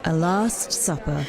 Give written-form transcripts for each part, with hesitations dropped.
A Last Supper.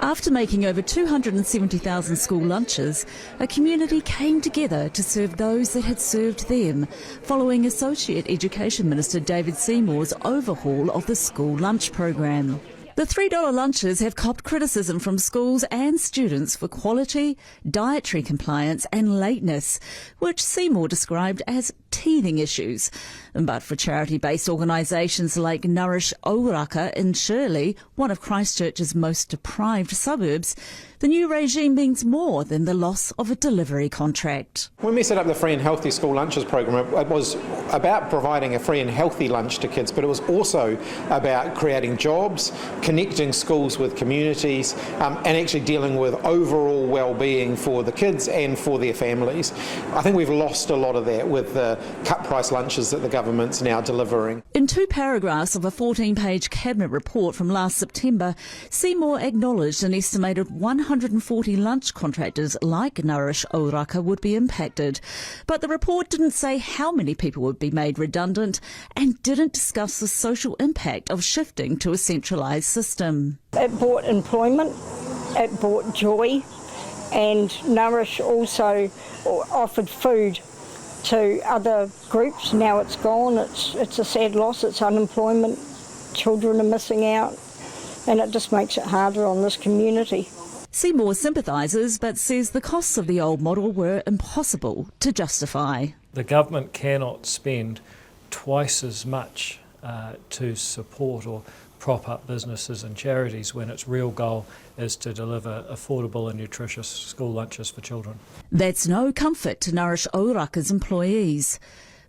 After making over 270,000 school lunches, a community came together to serve those that had served them, following Associate Education Minister David Seymour's overhaul of the school lunch program. The $3 lunches have copped criticism from schools and students for quality, dietary compliance and lateness, which Seymour described as teething issues. But for charity-based organisations like Nourish Auraka in Shirley, one of Christchurch's most deprived suburbs, the new regime means more than the loss of a delivery contract. When we set up the Free and Healthy School Lunches program, it was about providing a free and healthy lunch to kids, but it was also about creating jobs, connecting schools with communities, and actually dealing with overall well-being for the kids and for their families. I think we've lost a lot of that with the cut-price lunches that the government's now delivering. In 2 paragraphs of a 14-page Cabinet report from last September, Seymour acknowledged an estimated 140 lunch contractors like Nourish Auraka would be impacted. But the report didn't say how many people would be made redundant and didn't discuss the social impact of shifting to a centralised system. It brought employment, it brought joy, and Nourish also offered food to other groups. Now it's gone, it's a sad loss, it's unemployment, children are missing out, and it just makes it harder on this community. Seymour sympathises but says the costs of the old model were impossible to justify. The government cannot spend twice as much to support or prop up businesses and charities when its real goal is to deliver affordable and nutritious school lunches for children. That's no comfort to Nourish Auraka's employees.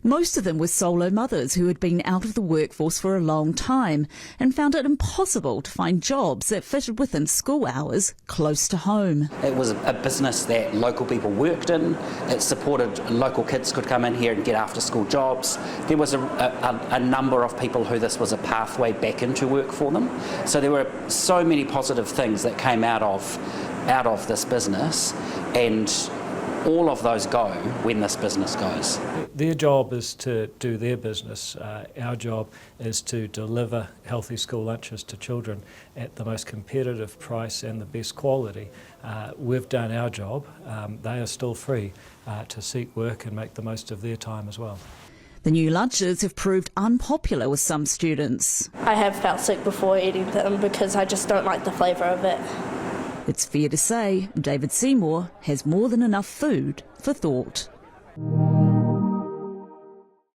Most of them were solo mothers who had been out of the workforce for a long time and found it impossible to find jobs that fitted within school hours close to home. It was a business that local people worked in. It supported local kids could come in here and get after school jobs. There was a number of people who this was a pathway back into work for them. So there were so many positive things that came out of this business, and all of those go when this business goes. Their job is to do their business. Our job is to deliver healthy school lunches to children at the most competitive price and the best quality. We've done our job. They are still free to seek work and make the most of their time as well. The new lunches have proved unpopular with some students. I have felt sick before eating them because I just don't like the flavour of it. It's fair to say David Seymour has more than enough food for thought.